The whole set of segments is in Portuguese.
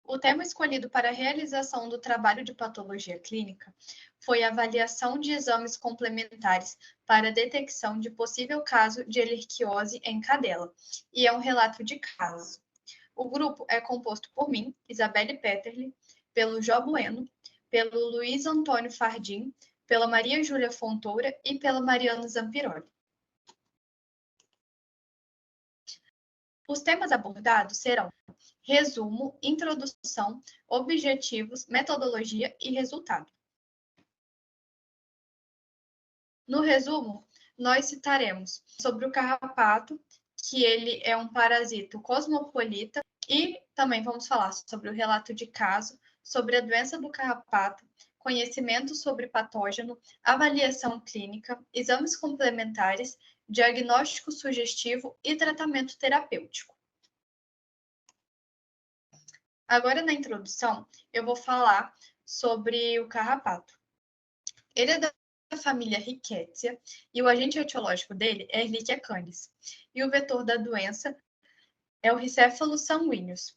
O tema escolhido para a realização do trabalho de patologia clínica foi a avaliação de exames complementares para a detecção de possível caso de ehrlichiose em cadela, e é um relato de caso. O grupo é composto por mim, Isabelle Petterli, pelo Jó Bueno, pelo Luiz Antônio Fardim, pela Maria Júlia Fontoura e pela Mariana Zampiroli. Os temas abordados serão resumo, introdução, objetivos, metodologia e resultado. No resumo, nós citaremos sobre o carrapato, que ele é um parasito cosmopolita, e também vamos falar sobre o relato de caso, sobre a doença do carrapato, conhecimento sobre patógeno, avaliação clínica, exames complementares, diagnóstico sugestivo e tratamento terapêutico. Agora, na introdução, eu vou falar sobre o carrapato. Ele é da família Rickettsia e o agente etiológico dele é Ehrlichia canis. E o vetor da doença é o Rhicephalus sanguineus.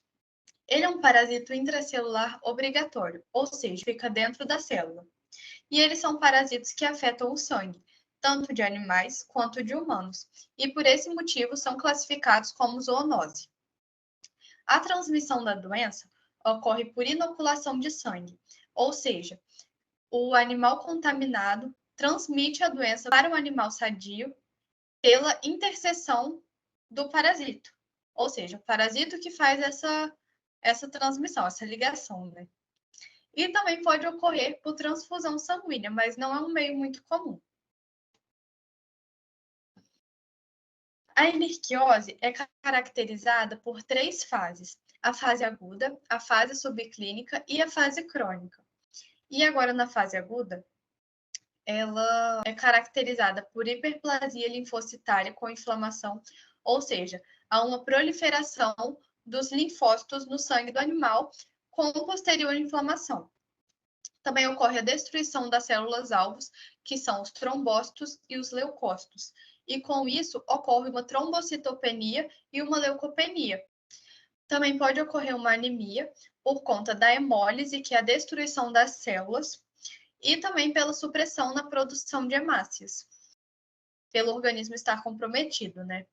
Ele é um parasito intracelular obrigatório, ou seja, fica dentro da célula. E eles são parasitos que afetam o sangue, tanto de animais quanto de humanos, e por esse motivo são classificados como zoonose. A transmissão da doença ocorre por inoculação de sangue, ou seja, o animal contaminado transmite a doença para o animal sadio pela interseção do parasito. Ou seja, o parasito que faz essa transmissão, essa ligação, né? E também pode ocorrer por transfusão sanguínea, mas não é um meio muito comum. A ehrlichiose é caracterizada por 3 fases: a fase aguda, a fase subclínica e a fase crônica. E agora, na fase aguda, ela é caracterizada por hiperplasia linfocitária com inflamação, ou seja, há uma proliferação dos linfócitos no sangue do animal com posterior inflamação. Também ocorre a destruição das células-alvos, que são os trombócitos e os leucócitos, e com isso ocorre uma trombocitopenia e uma leucopenia. Também pode ocorrer uma anemia por conta da hemólise, que é a destruição das células, e também pela supressão na produção de hemácias, pelo organismo estar comprometido, né?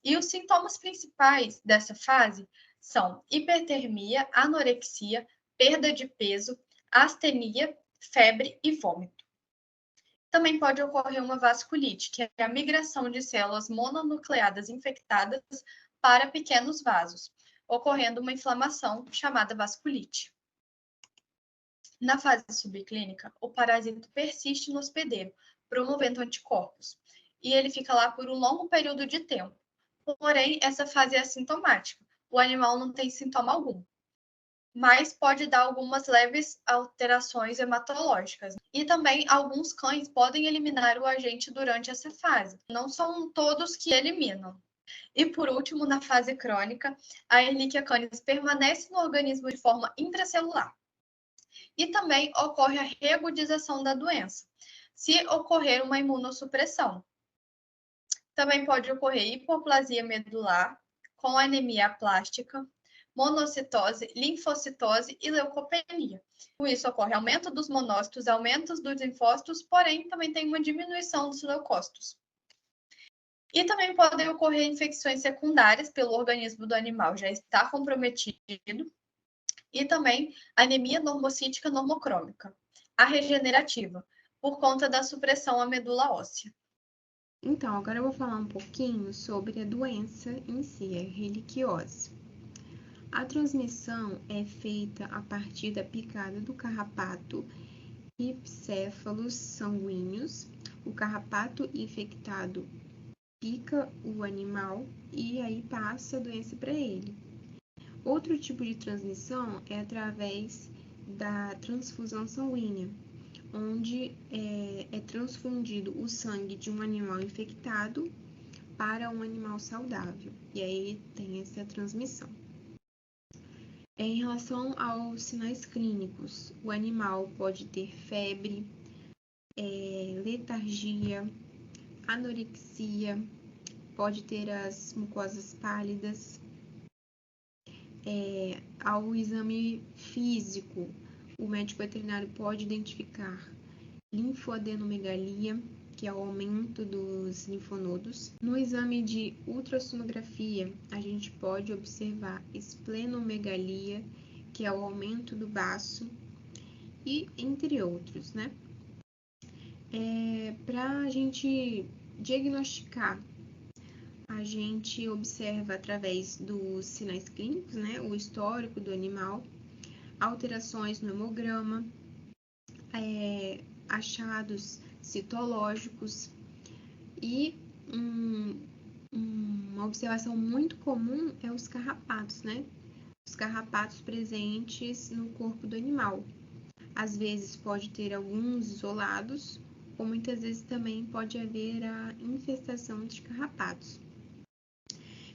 E os sintomas principais dessa fase são hipertermia, anorexia, perda de peso, astenia, febre e vômito. Também pode ocorrer uma vasculite, que é a migração de células mononucleadas infectadas para pequenos vasos, ocorrendo uma inflamação chamada vasculite. Na fase subclínica, o parasito persiste no hospedeiro, promovendo anticorpos, e ele fica lá por um longo período de tempo. Porém, essa fase é assintomática. O animal não tem sintoma algum, mas pode dar algumas leves alterações hematológicas. E também alguns cães podem eliminar o agente durante essa fase. Não são todos que eliminam. E por último, na fase crônica, a Ehrlichia canis permanece no organismo de forma intracelular. E também ocorre a reagudização da doença, se ocorrer uma imunossupressão. Também pode ocorrer hipoplasia medular, com anemia aplástica, monocitose, linfocitose e leucopenia. Com isso, ocorre aumento dos monócitos, aumento dos linfócitos, porém, também tem uma diminuição dos leucócitos. E também podem ocorrer infecções secundárias pelo organismo do animal já estar comprometido, e também anemia normocítica normocrômica, a regenerativa, por conta da supressão à medula óssea. Então, agora eu vou falar um pouquinho sobre a doença em si, a ehrlichiose. A transmissão é feita a partir da picada do carrapato Rhicephalus sanguineus. O carrapato infectado pica o animal e aí passa a doença para ele. Outro tipo de transmissão é através da transfusão sanguínea, onde é transfundido o sangue de um animal infectado para um animal saudável, e aí tem essa transmissão. Em relação aos sinais clínicos, o animal pode ter febre, letargia, anorexia, pode ter as mucosas pálidas, ao exame físico, o médico veterinário pode identificar linfadenomegalia, que é o aumento dos linfonodos. No exame de ultrassonografia, a gente pode observar esplenomegalia, que é o aumento do baço, e entre outros, né? Para a gente diagnosticar, a gente observa através dos sinais clínicos, né? O histórico do animal, alterações no hemograma, achados citológicos e uma observação muito comum é os carrapatos, né? Os carrapatos presentes no corpo do animal. Às vezes pode ter alguns isolados, ou muitas vezes também pode haver a infestação de carrapatos.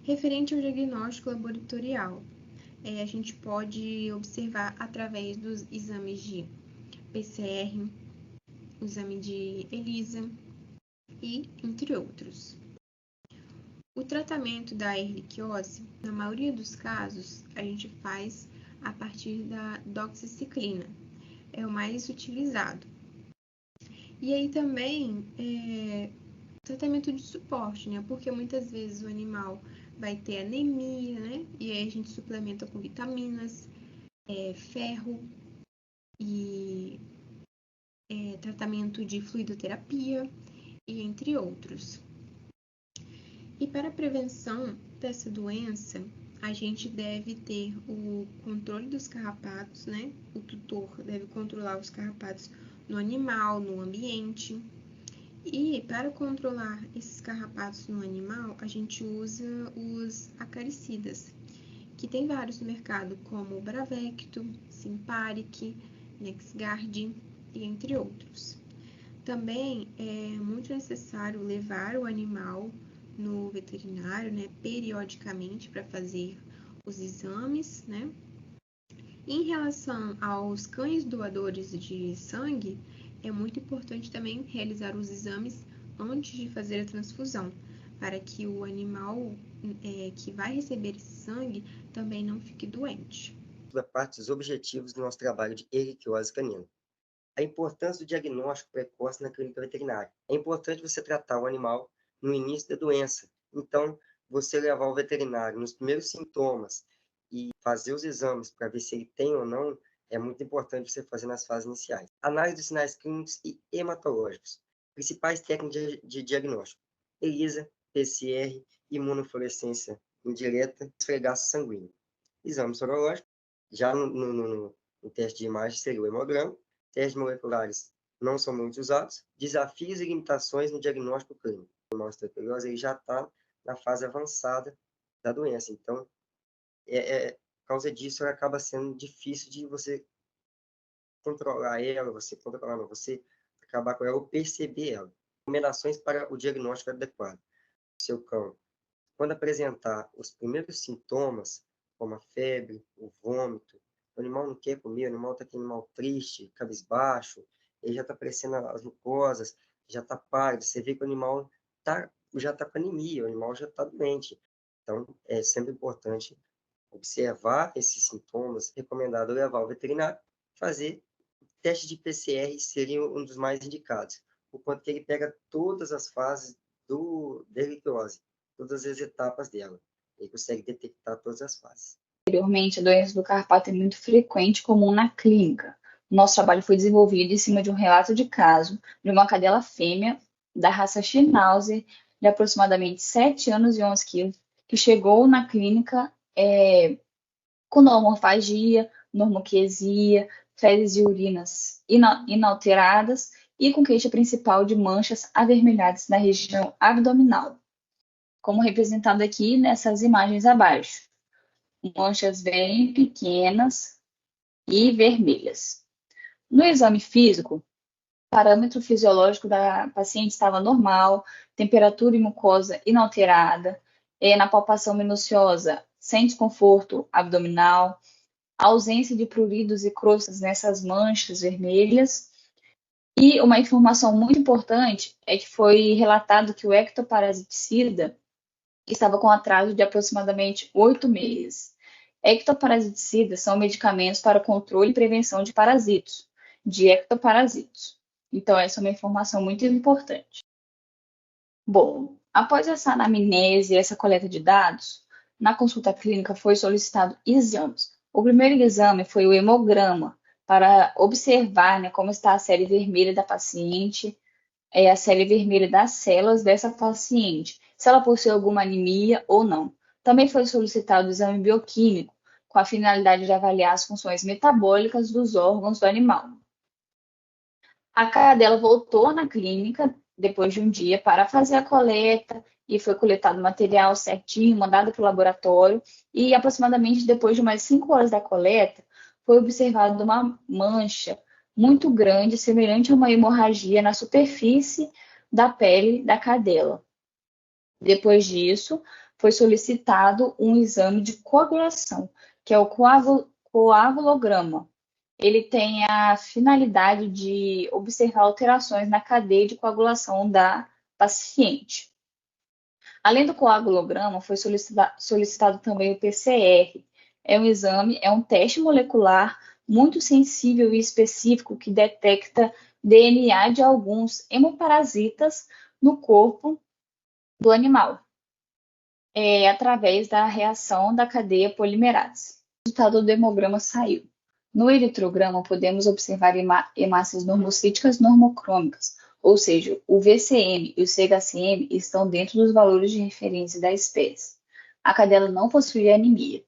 Referente ao diagnóstico laboratorial, a gente pode observar através dos exames de PCR, o exame de ELISA e entre outros. O tratamento da ehrlichiose, na maioria dos casos, a gente faz a partir da doxiciclina, é o mais utilizado. E aí também tratamento de suporte, né? Porque muitas vezes o animal vai ter anemia, né? E aí a gente suplementa com vitaminas, ferro e tratamento de fluidoterapia e entre outros. E para a prevenção dessa doença, a gente deve ter o controle dos carrapatos, né? O tutor deve controlar os carrapatos no animal, no ambiente. E para controlar esses carrapatos no animal, a gente usa os acaricidas, que tem vários no mercado, como o Bravecto, Simparic, NexGard e entre outros. Também é muito necessário levar o animal no veterinário, né, periodicamente para fazer os exames, né? Em relação aos cães doadores de sangue, é muito importante também realizar os exames antes de fazer a transfusão, para que o animal que vai receber esse sangue também não fique doente. Da parte dos objetivos do nosso trabalho de ehrlichiose canina. A importância do diagnóstico precoce na clínica veterinária. É importante você tratar o animal no início da doença. Então, você levar o veterinário nos primeiros sintomas e fazer os exames para ver se ele tem ou não, é muito importante você fazer nas fases iniciais. Análise dos sinais clínicos e hematológicos. Principais técnicas de diagnóstico. ELISA, PCR, imunofluorescência indireta, esfregaço sanguíneo. Exame sorológico. Já no teste de imagem seria o hemograma. Testes moleculares não são muito usados. Desafios e limitações no diagnóstico clínico. O osteoporose ele já está na fase avançada da doença. Então, por causa disso, acaba sendo difícil de você controlar ela, você acabar com ela ou perceber ela. Recomendações para o diagnóstico adequado. O seu cão, quando apresentar os primeiros sintomas, como a febre, o vômito, o animal não quer comer, o animal está aquele animal triste, cabisbaixo, ele já está aparecendo as mucosas, já está pálido, você vê que o animal já está com anemia, o animal já está doente. Então, é sempre importante observar esses sintomas, recomendado levar ao veterinário, fazer teste de PCR seria um dos mais indicados, por quanto que ele pega todas as fases da ehrlichiose, todas as etapas dela. Ele consegue detectar todas as fases. Anteriormente, a doença do carrapato é muito frequente e comum na clínica. O nosso trabalho foi desenvolvido em cima de um relato de caso de uma cadela fêmea da raça Schnauzer, de aproximadamente 7 anos e 11 quilos, que chegou na clínica com normofagia, normoquesia, fezes e urinas inalteradas e com queixa principal de manchas avermelhadas na região abdominal, como representado aqui nessas imagens abaixo. Manchas bem pequenas e vermelhas. No exame físico, o parâmetro fisiológico da paciente estava normal, temperatura e mucosa inalterada, na palpação minuciosa, sem desconforto abdominal, ausência de pruridos e crostas nessas manchas vermelhas. E uma informação muito importante é que foi relatado que o ectoparasiticida estava com atraso de aproximadamente 8 meses. Ectoparasiticidas são medicamentos para o controle e prevenção de parasitos, de ectoparasitos. Então, essa é uma informação muito importante. Bom, após essa anamnese e essa coleta de dados, na consulta clínica foi solicitado exames. O primeiro exame foi o hemograma, para observar, né, como está a série vermelha da paciente, a série vermelha das células dessa paciente, se ela possui alguma anemia ou não. Também foi solicitado o exame bioquímico, com a finalidade de avaliar as funções metabólicas dos órgãos do animal. A cadela voltou na clínica depois de um dia para fazer a coleta e foi coletado o material certinho, mandado para o laboratório e aproximadamente depois de umas 5 horas da coleta, foi observada uma mancha muito grande, semelhante a uma hemorragia na superfície da pele da cadela. Depois disso, foi solicitado um exame de coagulação, que é o coagulograma. Ele tem a finalidade de observar alterações na cadeia de coagulação da paciente. Além do coagulograma, foi solicitado também o PCR. É um teste molecular muito sensível e específico que detecta DNA de alguns hemoparasitas no corpo do animal, através da reação da cadeia polimerase. O resultado do hemograma saiu. No eritrograma, podemos observar hemácias normocíticas normocrômicas, ou seja, o VCM e o CHCM estão dentro dos valores de referência da espécie. A cadela não possui anemia.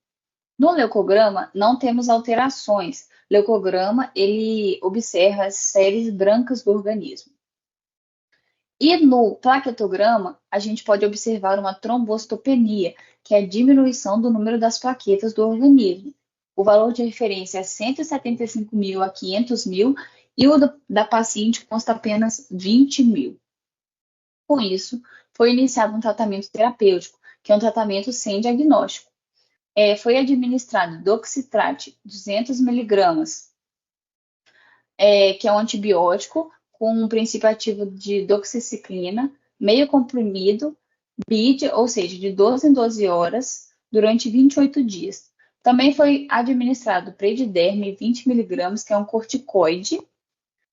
No leucograma, não temos alterações. Leucograma, ele observa as séries brancas do organismo. E no plaquetograma, a gente pode observar uma trombocitopenia, que é a diminuição do número das plaquetas do organismo. O valor de referência é 175.000 a 500.000 e o da paciente consta apenas 20.000. Com isso, foi iniciado um tratamento terapêutico, que é um tratamento sem diagnóstico. Foi administrado doxitrate 200 mg, que é um antibiótico com um princípio ativo de doxiciclina, meio comprimido, BID, ou seja, de 12 em 12 horas, durante 28 dias. Também foi administrado Prediderme 20 mg, que é um corticoide,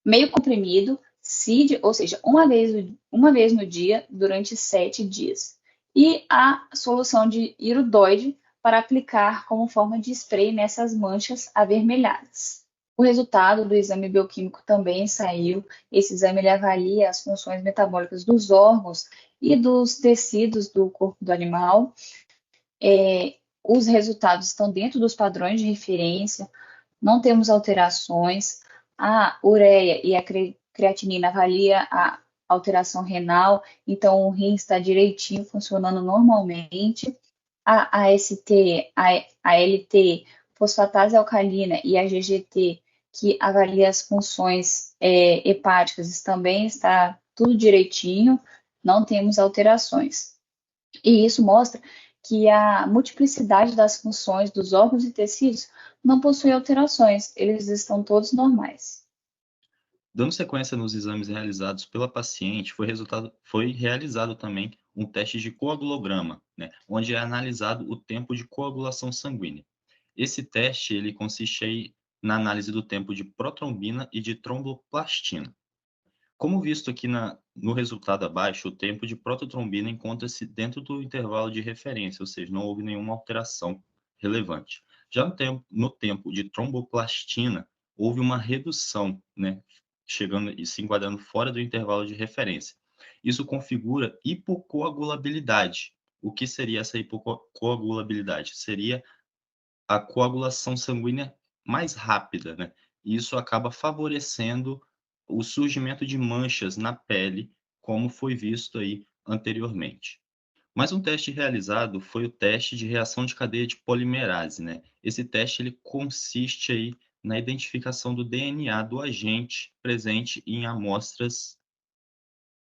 meio comprimido, CID, ou seja, uma vez no dia, durante 7 dias. E a solução de iridoide para aplicar como forma de spray nessas manchas avermelhadas. O resultado do exame bioquímico também saiu. Esse exame ele avalia as funções metabólicas dos órgãos e dos tecidos do corpo do animal. Os resultados estão dentro dos padrões de referência, não temos alterações. A ureia e a creatinina avalia a alteração renal, então o rim está direitinho, funcionando normalmente. A AST, a ALT, fosfatase alcalina e a GGT, que avalia as funções hepáticas, também está tudo direitinho, não temos alterações. E isso mostra que a multiplicidade das funções dos órgãos e tecidos não possui alterações, eles estão todos normais. Dando sequência nos exames realizados pela paciente, foi realizado também um teste de coagulograma, né, onde é analisado o tempo de coagulação sanguínea. Esse teste ele consiste aí na análise do tempo de protrombina e de tromboplastina. Como visto aqui no resultado abaixo, o tempo de prototrombina encontra-se dentro do intervalo de referência, ou seja, não houve nenhuma alteração relevante. Já no tempo de tromboplastina, houve uma redução, né, chegando e se enquadrando fora do intervalo de referência. Isso configura hipocoagulabilidade. O que seria essa hipocoagulabilidade? Seria a coagulação sanguínea mais rápida, né? E isso acaba favorecendo o surgimento de manchas na pele, como foi visto aí anteriormente. Mas um teste realizado foi o teste de reação de cadeia de polimerase, né? Esse teste ele consiste aí na identificação do DNA do agente presente em amostras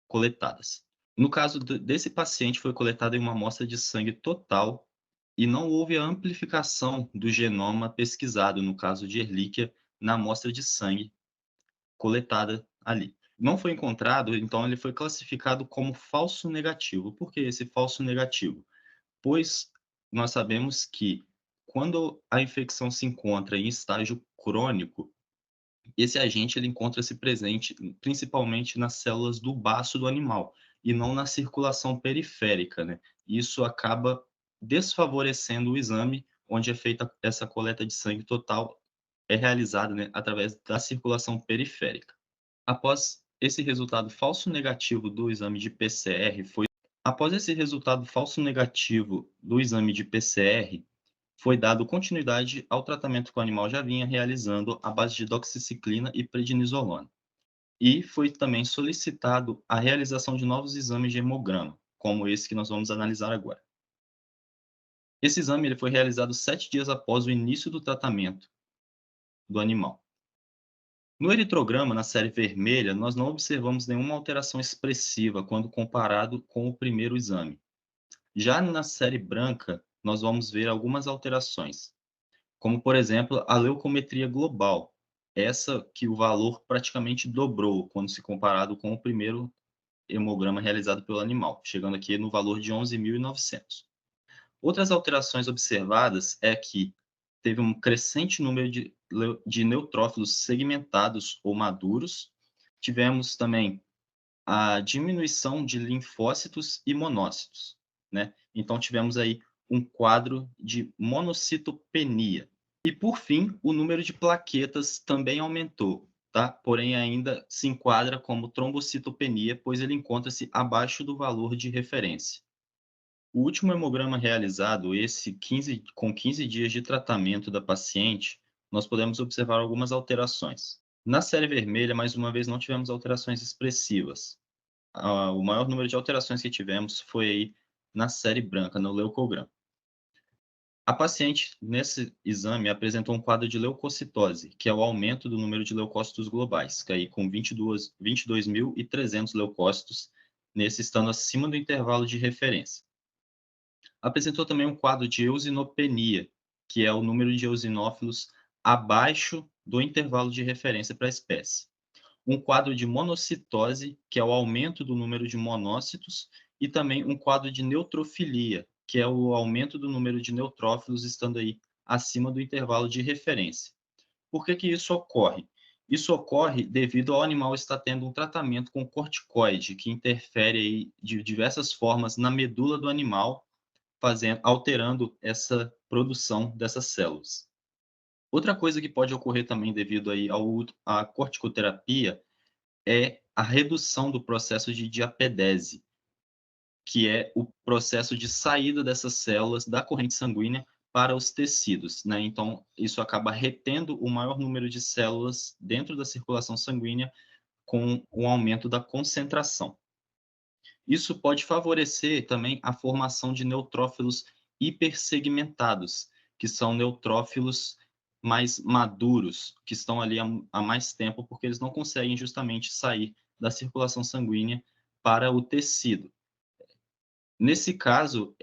coletadas. No caso desse paciente, foi coletada uma amostra de sangue total e não houve a amplificação do genoma pesquisado, no caso de Ehrlichia, na amostra de sangue coletada ali. Não foi encontrado, então ele foi classificado como falso negativo. Por que esse falso negativo? Pois nós sabemos que quando a infecção se encontra em estágio crônico, esse agente ele encontra-se presente principalmente nas células do baço do animal e não na circulação periférica, né? Isso acaba desfavorecendo o exame onde é feita essa coleta de sangue total, é realizada, né, através da circulação periférica. Após esse resultado falso negativo do exame de PCR, após esse resultado falso negativo do exame de PCR, foi dado continuidade ao tratamento que o animal já vinha realizando à base de doxiciclina e prednisolona. E foi também solicitado a realização de novos exames de hemograma, como esse que nós vamos analisar agora. Esse exame ele foi realizado 7 dias após o início do tratamento do animal. No eritrograma, na série vermelha, nós não observamos nenhuma alteração expressiva quando comparado com o primeiro exame. Já na série branca, nós vamos ver algumas alterações, como, por exemplo, a leucometria global, essa que o valor praticamente dobrou quando se comparado com o primeiro hemograma realizado pelo animal, chegando aqui no valor de 11.900. Outras alterações observadas é que teve um crescente número de neutrófilos segmentados ou maduros. Tivemos também a diminuição de linfócitos e monócitos, né? Então tivemos aí um quadro de monocitopenia. E por fim, o número de plaquetas também aumentou, tá? Porém ainda se enquadra como trombocitopenia, pois ele encontra-se abaixo do valor de referência. O último hemograma realizado, com 15 dias de tratamento da paciente, nós podemos observar algumas alterações. Na série vermelha, mais uma vez, não tivemos alterações expressivas. O maior número de alterações que tivemos foi aí na série branca, no leucograma. A paciente, nesse exame, apresentou um quadro de leucocitose, que é o aumento do número de leucócitos globais, que aí com 22.300 leucócitos, nesse estando acima do intervalo de referência. Apresentou também um quadro de eosinopenia, que é o número de eosinófilos abaixo do intervalo de referência para a espécie. Um quadro de monocitose, que é o aumento do número de monócitos, e também um quadro de neutrofilia, que é o aumento do número de neutrófilos estando aí acima do intervalo de referência. Por que que isso ocorre? Isso ocorre devido ao animal estar tendo um tratamento com corticoide, que interfere aí de diversas formas na medula do animal, alterando essa produção dessas células. Outra coisa que pode ocorrer também devido aí à corticoterapia é a redução do processo de diapedese, que é o processo de saída dessas células da corrente sanguínea para os tecidos, né? Então, isso acaba retendo o maior número de células dentro da circulação sanguínea com o aumento da concentração. Isso pode favorecer também a formação de neutrófilos hipersegmentados, que são neutrófilos mais maduros, que estão ali há mais tempo, porque eles não conseguem justamente sair da circulação sanguínea para o tecido. Nesse caso,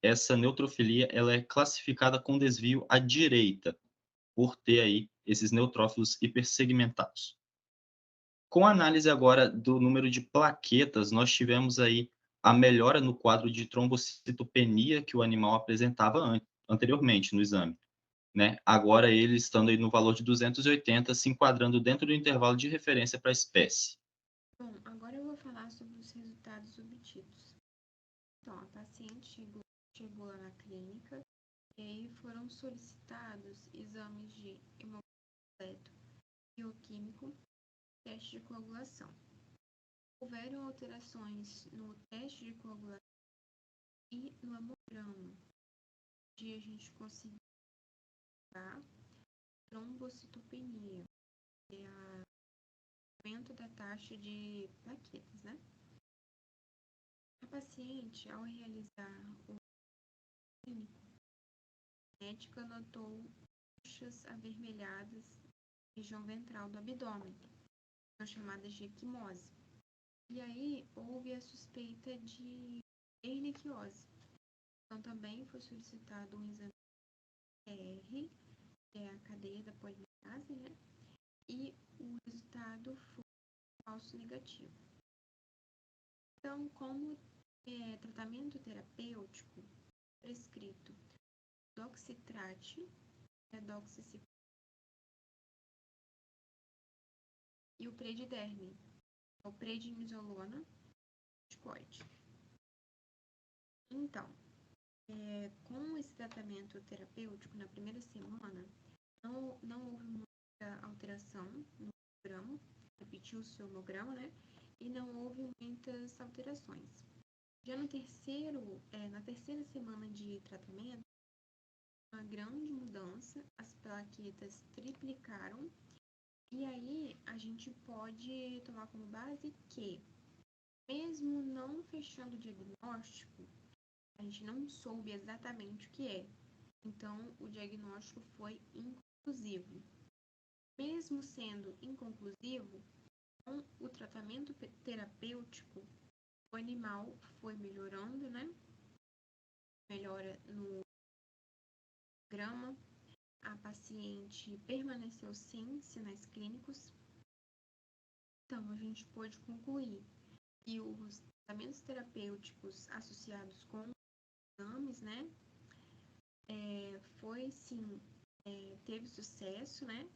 essa neutrofilia ela é classificada com desvio à direita, por ter aí esses neutrófilos hipersegmentados. Com a análise agora do número de plaquetas, nós tivemos aí a melhora no quadro de trombocitopenia que o animal apresentava anteriormente no exame, né? Agora ele estando aí no valor de 280, se enquadrando dentro do intervalo de referência para a espécie. Bom, agora eu vou falar sobre os resultados obtidos. Então, a paciente chegou lá na clínica e aí foram solicitados exames de hemocreto, bioquímico, teste de coagulação. Houveram alterações no teste de coagulação e no hemograma, onde a gente conseguiu a trombocitopenia, que é o aumento da taxa de plaquetas, né? A paciente, ao realizar o clínico, a médica notou manchas avermelhadas na região ventral do abdômen, são chamadas de equimose. E aí houve a suspeita de ehrlichiose. Então também foi solicitado um exame PCR, que é a cadeia da polimerase, né? E o resultado foi falso negativo. Então, como tratamento terapêutico prescrito doxitrate, doxiciclina e o prediderme, o prednisolona, corticoide. Então, com esse tratamento terapêutico, na primeira semana, não houve muita alteração no hemograma, repetiu-se o hemograma, né? E não houve muitas alterações. Já na terceira semana de tratamento, uma grande mudança, as plaquetas triplicaram, e aí a gente pode tomar como base que, mesmo não fechando o diagnóstico, a gente não soube exatamente o que é. Então, o diagnóstico foi inconclusivo. Mesmo sendo inconclusivo, com o tratamento terapêutico, o animal foi melhorando, né? Melhora no grama, a paciente permaneceu sem sinais clínicos. Então, a gente pode concluir que os tratamentos terapêuticos associados com exames, né? Foi sim, teve sucesso, né?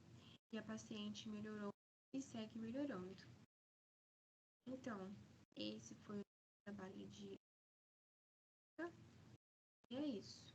E a paciente melhorou e segue melhorando. Então, esse foi o trabalho de... E é isso.